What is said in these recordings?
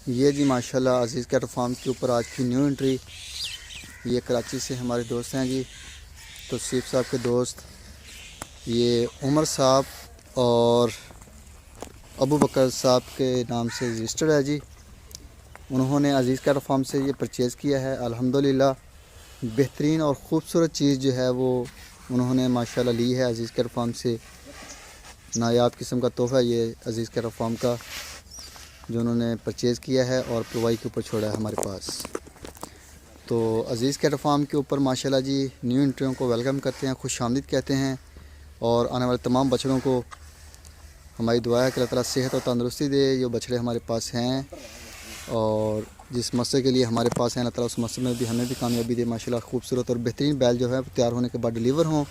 ये जी माशाल्लाह अजीज़ cattle farm के ऊपर आज की न्यू एंट्री। ये कराची से हमारे दोस्त हैं जी, तौसीफ साहब के दोस्त। ये उमर साहब और अबू बकर साहब के नाम से रजिस्टर्ड है जी। उन्होंने अजीज़ कैटल फार्म से ये परचेज़ किया है। अल्हम्दुलिल्लाह बेहतरीन और ख़ूबसूरत चीज़ जो है वो उन्होंने माशाल्लाह ली है अजीज़ कैटल फार्म से। नायाब किस्म का तोहफ़ा ये अजीज़ कैटल फार्म का जो उन्होंने परचेज़ किया है और प्रोवाई के ऊपर छोड़ा है हमारे पास। तो अजीज़ कैटल फार्म के ऊपर माशाल्लाह जी न्यू एंट्रियों को वेलकम करते हैं, खुशामदीद कहते हैं। और आने वाले तमाम बछड़ों को हमारी दुआ है कि अल्लाह ताला सेहत और तंदुरुस्ती दे। ये बछड़े हमारे पास हैं और जिस मसले के लिए हमारे पास हैं अल्लाह ताला उस मसले में भी हमें भी कामयाबी दे। माशाल्लाह खूबसूरत और बेहतरीन बैल जो है तैयार होने के बाद डिलीवर हों।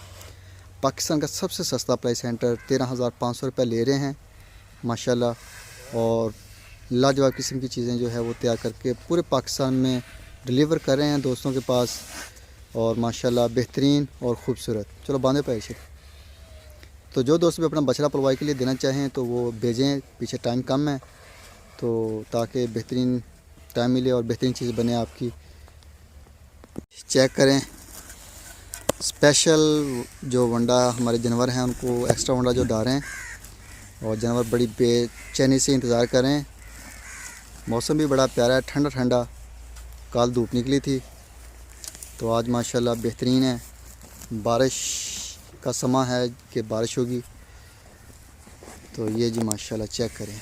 पाकिस्तान का सबसे सस्ता प्राइस सेंटर 13,500 रुपये ले रहे हैं माशाल्लाह। और लाजवाब किस्म की चीज़ें जो है वो तैयार करके पूरे पाकिस्तान में डिलीवर कर रहे हैं दोस्तों के पास। और माशाल्लाह बेहतरीन और ख़ूबसूरत। चलो बांधे पे ऐसे। तो जो दोस्त भी अपना बछड़ा पलवाई के लिए देना चाहें तो वो भेजें, पीछे टाइम कम है तो ताकि बेहतरीन टाइम मिले और बेहतरीन चीज़ बने आपकी। चेक करें स्पेशल जो वंडा हमारे जानवर हैं उनको एक्स्ट्रा वंडा जो डाल रहे हैं और जानवर बड़ी बेचैनी से इंतज़ार करें। मौसम भी बड़ा प्यारा है, ठंडा ठंडा। कल धूप निकली थी तो आज माशाल्लाह बेहतरीन है। बारिश का समा है कि बारिश होगी। तो ये जी माशाल्लाह चेक करें।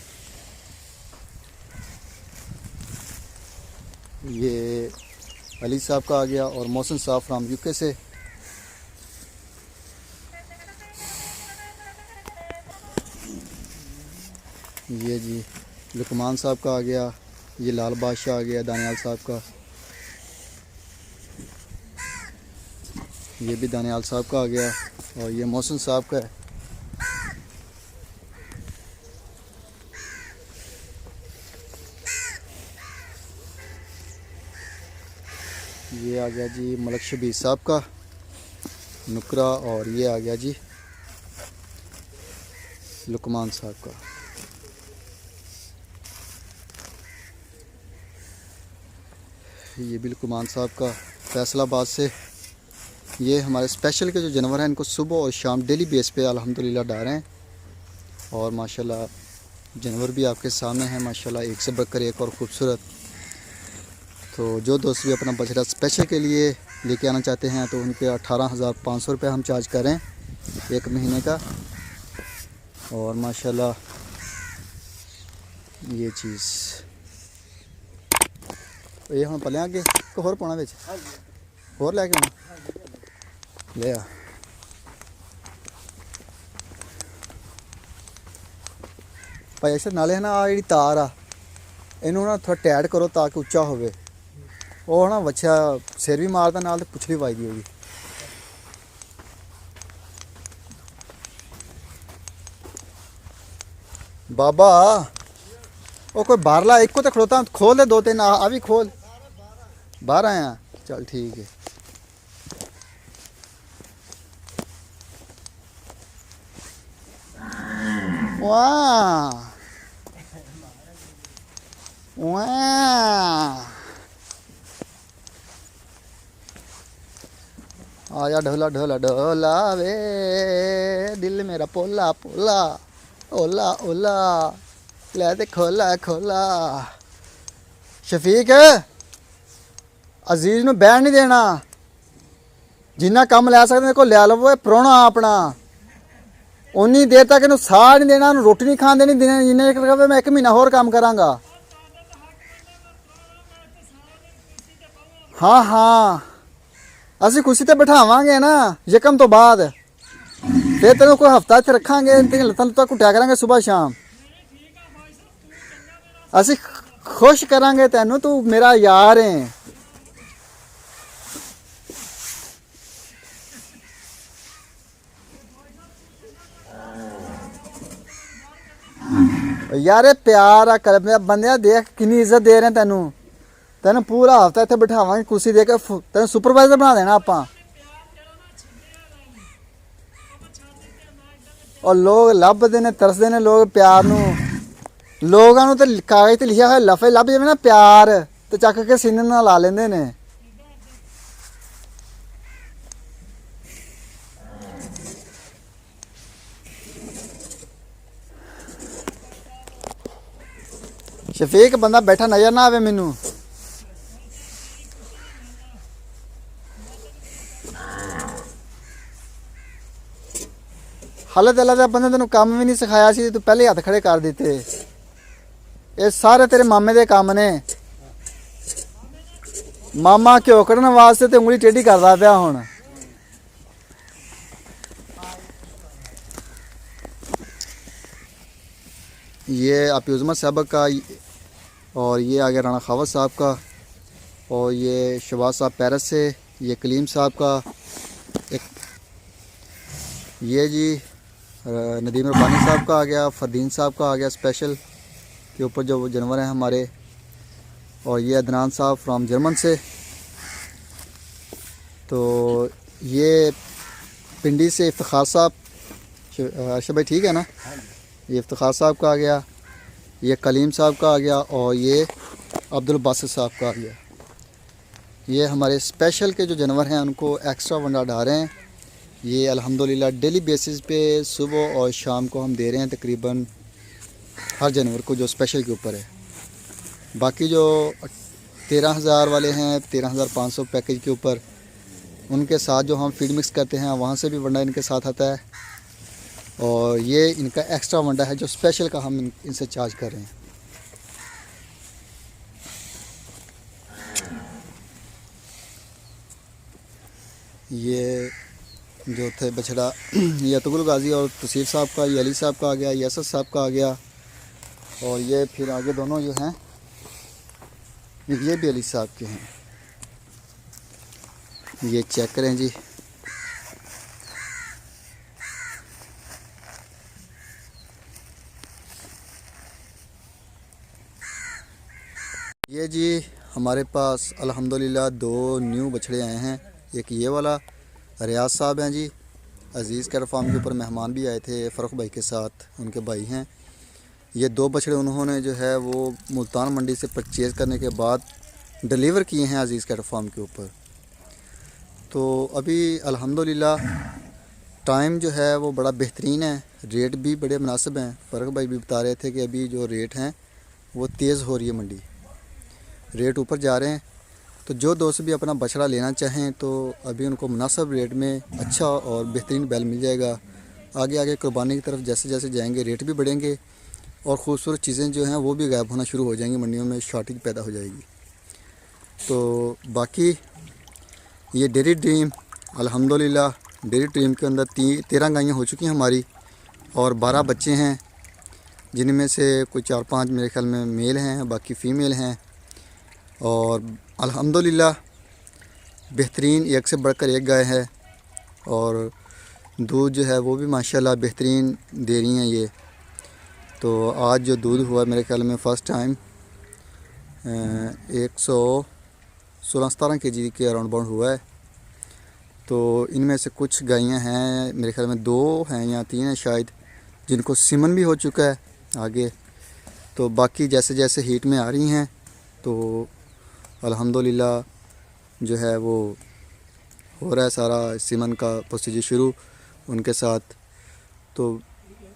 ये अली साहब का आ गया और मोहसिन साहब फ्राम यूके से। ये जी लुकमान साहब का आ गया। ये लाल बादशाह आ गया दानियाल साहब का। ये भी दानियाल साहब का आ गया और ये मोहसिन साहब का है। ये आ गया जी मलक शबीर साहब का नुकरा। और ये आ गया जी लुकमान साहब का। ये भी लुकमान साहब का फैसलाबाद से। ये हमारे स्पेशल के जो जानवर हैं इनको सुबह और शाम डेली बेस पे अल्हम्दुलिल्लाह डाल रहे हैं। और माशाल्लाह जानवर भी आपके सामने हैं माशाल्लाह, एक से बढ़कर एक और ख़ूबसूरत। तो जो दोस्त भी अपना बछड़ा स्पेशल के लिए लेके आना चाहते हैं तो उनके 18,500 रुपये हम चार्ज करें एक महीने का। और माशाल्लाह ये चीज़ ये हम पलिया अगे को होर पाना बिच होर लैके ले आ। भाई ऐसे नाले ना आ जी तार आ इनू ना थोड़ा टाइट करो ताकि उच्चा होवे। वो ना बच्चा सिर भी मारता नाल ते पुछ भी पाई दी होगी। बाबा वो कोई बाहरला एक को तो खड़ोता खोल दे, दो तीन आ भी खोल। बाहर आया चल ठीक है। वाह वाह आया ढोला ढोला ढोला वे दिल मेरा पोला पोला ओला ओला ले ते खोला खोला। शफीक अजीज नूं बैठ नहीं देना, जिन्ना कम लै सकते को लै लवो। परौना अपना उन्नी देर तक इन्हूं साह नहीं देना, रोटी नहीं खान देनी देना। जिन्ने कहे मैं 1 महीना होर काम करांगा। हाँ हाँ असी कुर्सी ते बिठावांगे ना यकम तो बाद फिर तेन कोई हफ्ता इत्थे रखांगे। तेन लत्तां लुत्तां घुट्टिया करांगे सुबह शाम। असी खुश करांगे तेनू, तू मेरा यार है। यार प्यार आ कर बंदे देख कितनी इज्जत दे रहे हैं तेनू। तेन पूरा हफ्ता इत्थे बिठावांगे कुर्सी दे के तेन सुपरवाइजर बना देना आपां। और लोग लभदे ने तरसदे ने लोग प्यार नू लोगों ਨੂੰ ਤੇ ਕਾਗਜ਼ ਤੇ ਲਿਖਿਆ ਹੋਇਆ ਲਫ਼ਜ਼ ਲੱਭ ਜਾਵੇ ਨਾ ਪਿਆਰ ਤੇ ਚੱਕ ਕੇ ਸੀਨੇ ਨਾਲ ਲਾ ਲੈਂਦੇ ਨੇ। शफीक बंदा बैठा नजर ना आवे मैनू। हाले अल्लाह दे बंदे तेन काम भी नहीं सिखाया सी, तू पहले हथ खड़े कर दिते। ये सारे तेरे मामे दे काम ने। मामा घ्यो कढ़न वास्ते ते उंगली टेढ़ी करदा पिया हुण। ये अप्यूज़मा साहब का और ये आ गया राना खावत साहब का और ये शहबाज साहब पेरिस से, ये कलीम साहब का एक, ये जी नदीम रब्बानी साहब का आ गया, फरदीन साहब का आ गया स्पेशल के ऊपर जो जानवर हैं हमारे, और ये अदनान साहब फ्राम जर्मन से। तो ये पिंडी से इफ्तिखार साहब, अर्शद भाई ठीक है ना, ये इफ्तिखार साहब का आ गया, ये कलीम साहब का आ गया और ये अब्दुल बासित साहब का आ गया। ये हमारे स्पेशल के जो जानवर हैं उनको एक्स्ट्रा वंडा डाल रहे हैं। ये अल्हम्दुलिल्लाह डेली बेसिस पे सुबह और शाम को हम दे रहे हैं तकरीबन हर जानवर को जो स्पेशल के ऊपर है। बाकी जो 13,000 वाले हैं, 13,500 पैकेज के ऊपर, उनके साथ जो हम फीड मिक्स करते हैं वहाँ से भी वंडा इनके साथ आता है। और ये इनका एक्स्ट्रा वंडा है जो स्पेशल का हम इनसे चार्ज कर रहे हैं। ये जो थे बछड़ा, ये अतुल गाजी और तसीफ साहब का, ये अली साहब का आ गया, ये असद साहब का आ गया, और ये फिर आगे दोनों जो हैं ये भी अली साहब के हैं। ये चेक करें जी, ये जी हमारे पास अल्हम्दुलिल्लाह 2 न्यू बछड़े आए हैं। एक ये वाला रियाज साहब हैं जी, अज़ीज़ कैटल फार्म के ऊपर मेहमान भी आए थे फ़र्रुख भाई के साथ, उनके भाई हैं। ये 2 बछड़े उन्होंने जो है वो मुल्तान मंडी से परचेज़ करने के बाद डिलीवर किए हैं अज़ीज़ कैटल फार्म के ऊपर। तो अभी अल्हम्दुलिल्लाह टाइम जो है वो बड़ा बेहतरीन है, रेट भी बड़े मुनासिब हैं। फ़र्रुख भाई भी बता रहे थे कि अभी जो रेट हैं वो तेज़ हो रही है मंडी, रेट ऊपर जा रहे हैं। तो जो दोस्त भी अपना बछड़ा लेना चाहें तो अभी उनको मुनासिब रेट में अच्छा और बेहतरीन बैल मिल जाएगा। आगे आगे कुर्बानी की तरफ जैसे जैसे जाएंगे रेट भी बढ़ेंगे और ख़ूबसूरत चीज़ें जो हैं वो भी गायब होना शुरू हो जाएंगी, मंडियों में शॉर्टेज पैदा हो जाएगी। तो बाकी ये डेयरी ड्रीम अल्हम्दुलिल्लाह, डेयरी ड्रीम के अंदर 13 गायें हो चुकी हैं हमारी और 12 बच्चे हैं, जिनमें से कोई 4-5 मेरे ख्याल में मेल हैं, बाकी फ़ीमेल हैं। और अल्हम्दुलिल्लाह बेहतरीन एक से बढ़कर एक गाय है और दूध जो है वो भी माशाल्लाह बेहतरीन दे रही हैं ये। तो आज जो दूध हुआ मेरे ख्याल में फ़र्स्ट टाइम 116-17 kg के अराउंड बाउंड हुआ है। तो इनमें से कुछ गायें हैं, मेरे ख्याल में 2 हैं या 3 हैं शायद, जिनको सीमन भी हो चुका है आगे। तो बाकी जैसे जैसे हीट में आ रही हैं तो अल्हम्दुलिल्लाह जो है वो हो रहा है सारा सीमन का प्रोसीजर शुरू उनके साथ। तो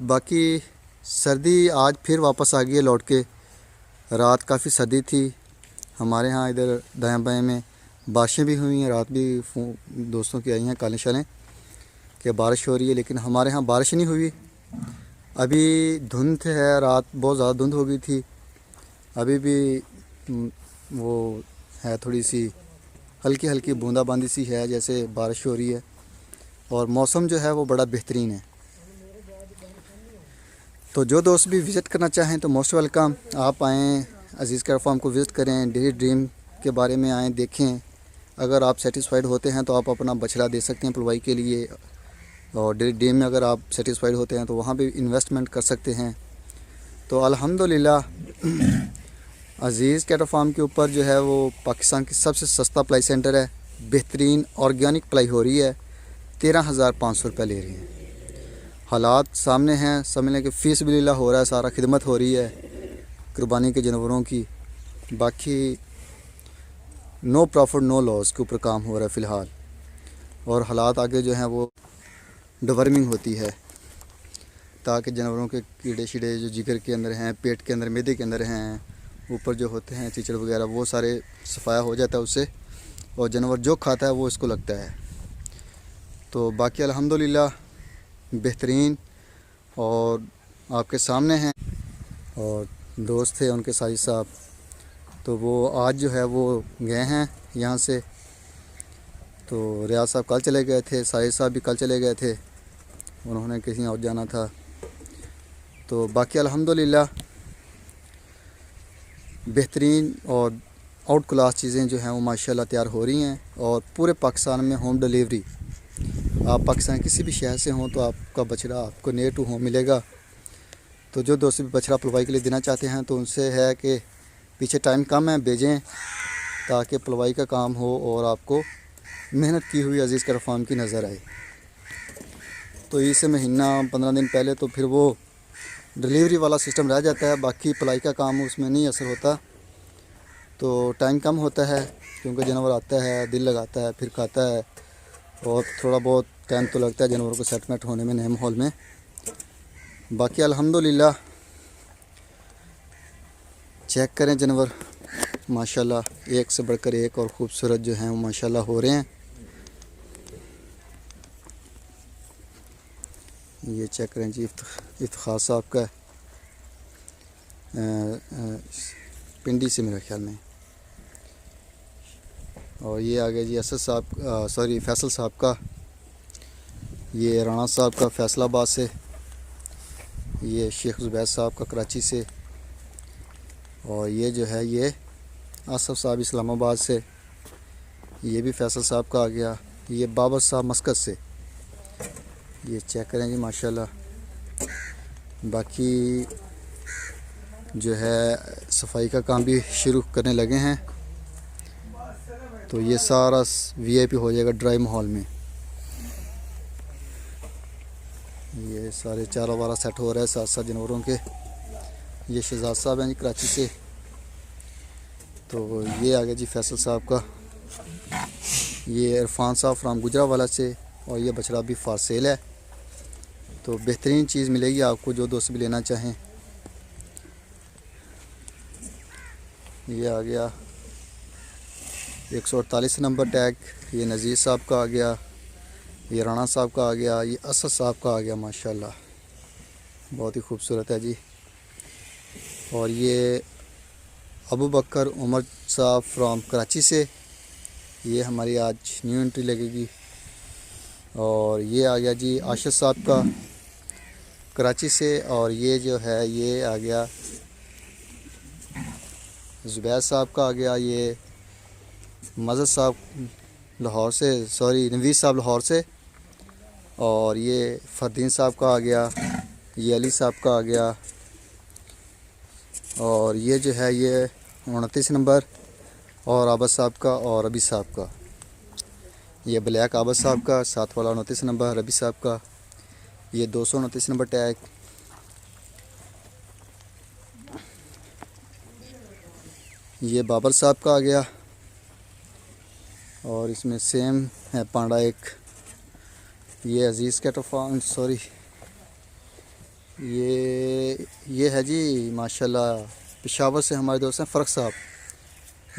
बाकी सर्दी आज फिर वापस आ गई है लौट के। रात काफ़ी सर्दी थी हमारे यहाँ, इधर दायां बाएं में बारिशें भी हुई हैं, रात भी दोस्तों की आई हैं कालें शालें कि बारिश हो रही है, लेकिन हमारे यहाँ बारिश नहीं हुई। अभी धुंध है, रात बहुत ज़्यादा धुंध हो गई थी, अभी भी वो है थोड़ी सी हल्की हल्की बूंदाबांदी सी है, जैसे बारिश हो रही है। और मौसम जो है वो बड़ा बेहतरीन है। तो जो दोस्त भी विज़िट करना चाहें तो मोस्ट वेलकम, आप आएँ अज़ीज़ कैटल फार्म को विज़िट करें, डेयरी ड्रीम के बारे में आएँ देखें। अगर आप सेटिस्फाइड होते हैं तो आप अपना बछड़ा दे सकते हैं पलवाई के लिए, और डेयरी ड्रीम में अगर आप सेटिस्फाइड होते हैं तो वहाँ भी इन्वेस्टमेंट कर सकते हैं। तो अल्हम्दुलिल्लाह अज़ीज़ कैटल फार्म के ऊपर जो है वो पाकिस्तान की सबसे सस्ता पलाई सेंटर है। बेहतरीन ऑर्गेनिक पलाई हो रही है, 13,500 रुपये ले रही हैं। हालात सामने हैं, समझ लें कि फ़ीस बिल्लाह हो रहा है, सारा खिदमत हो रही है। कुर्बानी के जानवरों की। बाकी नो प्रॉफिट नो लॉस के ऊपर काम हो रहा है फ़िलहाल, और हालात आगे जो हैं वो डिवर्मिंग होती है, ताकि जानवरों के कीड़े शीड़े जो जिगर के अंदर हैं, पेट के अंदर, मैदे के अंदर हैं, ऊपर जो होते हैं चिचड़ वगैरह, वो सारे सफाया हो जाता है उससे, और जानवर जो खाता है वो इसको लगता है। तो बाकी अल्हम्दुलिल्लाह बेहतरीन, और आपके सामने हैं। और दोस्त थे उनके साजिद साहब, तो वो आज जो है वो गए हैं यहाँ से। तो रियाज साहब कल चले गए थे, साजिद साहब भी कल चले गए थे, उन्होंने कहीं और जाना था। तो बाकी अल्हम्दुलिल्लाह बेहतरीन और आउट क्लास चीज़ें जो हैं वो माशाल्लाह तैयार हो रही हैं। और पूरे पाकिस्तान में होम डिलीवरी, आप पाकिस्तान किसी भी शहर से हों तो आपका बछड़ा आपको नियर टू होम मिलेगा। तो जो दोस्त भी बछड़ा पलवाई के लिए देना चाहते हैं तो उनसे है कि पीछे टाइम कम है, भेजें ताकि पलवाई का काम हो और आपको मेहनत की हुई अजीज़ कैटल फार्म की नज़र आए। तो इससे महीना 15 दिन पहले तो फिर वो डिलीवरी वाला सिस्टम रह जाता है, बाकी पलाई का काम उसमें नहीं असर होता। तो टाइम कम होता है क्योंकि जानवर आता है, दिल लगाता है, फिर खाता है, और थोड़ा बहुत टाइम तो लगता है जानवरों को सेटलमेंट होने में नए माहौल में। बाकी अल्हम्दुलिल्लाह चेक करें जानवर माशाल्लाह एक से बढ़कर एक और ख़ूबसूरत जो हैं वो माशाल्लाह हो रहे हैं। ये चेक करें जी, इफ्तिखार साहब का पिंडी से मेरे ख्याल में। और ये आ गया जी असद साहब, सॉरी फैसल साहब का। ये राणा साहब का फैसलाबाद से। ये शेख ज़ुबैर साहब का कराची से। और ये जो है ये आसफ साहब इस्लामाबाद से। ये भी फैसल साहब का आ गया। ये बाबर साहब मस्कत से। ये चेक करें जी माशाल्लाह। बाकी जो है सफाई का काम भी शुरू करने लगे हैं, तो ये सारा वीआईपी हो जाएगा ड्राई माहौल में। ये सारे चारा वारा सेट हो रहा है साथ साथ जानवरों के। ये शहजाद साहब हैं जी कराची से। तो ये आ गया जी फैसल साहब का। ये इरफान साहब फ्राम गुजरावाला से। और ये बछड़ा भी फॉर सेल है, तो बेहतरीन चीज़ मिलेगी आपको जो दोस्त भी लेना चाहें। ये आ गया 148 नंबर टैग। ये नज़ीर साहब का आ गया। ये राणा साहब का आ गया। ये असद साहब का आ गया माशाल्लाह, बहुत ही खूबसूरत है जी। और ये अबू बकर उमर साहब फ्राम कराची से। ये हमारी आज न्यू एंट्री लगेगी। और ये आ गया जी आशिश साहब का कराची से। और ये जो है ये आ गया ज़ुबैर साहब का आ गया। ये मज़द साहब लाहौर से, सॉरी नवीद साहब लाहौर से। और ये फरदीन साहब का आ गया। ये अली साहब का आ गया। और ये जो है ये 29 नंबर और आबद साहब का और रबी साहब का। ये ब्लैक आबद साहब का, साथ वाला 29 नंबर रबी साहब का। ये 229 नंबर टैग। ये बाबर साहब का आ गया। और इसमें सेम है पांडा एक। ये अजीज़ कैटल फार्म, सॉरी ये है जी माशाल्लाह पेशावर से हमारे दोस्त हैं फ़र्क साहब।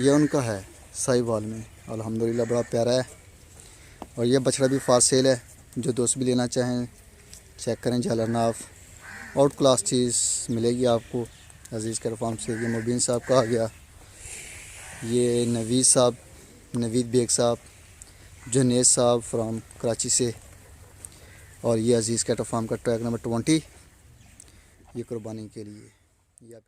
ये उनका है साहिवाल में, अल्हम्दुलिल्लाह बड़ा प्यारा है। और ये बछड़ा भी फास्ट सेल है, जो दोस्त भी लेना चाहें चेक करें। झालरनाफ आउट क्लास चीज़ मिलेगी आपको अजीज़ कैटल फार्म से। ये मुबीन साहब का आ गया। ये नवीद साहब, नवीद बेग साहब, जुनेद साहब फ्राम कराची से। और ये अजीज़ कैटल फार्म का ट्रैक नंबर 20, ये कुर्बानी के लिए। ये आप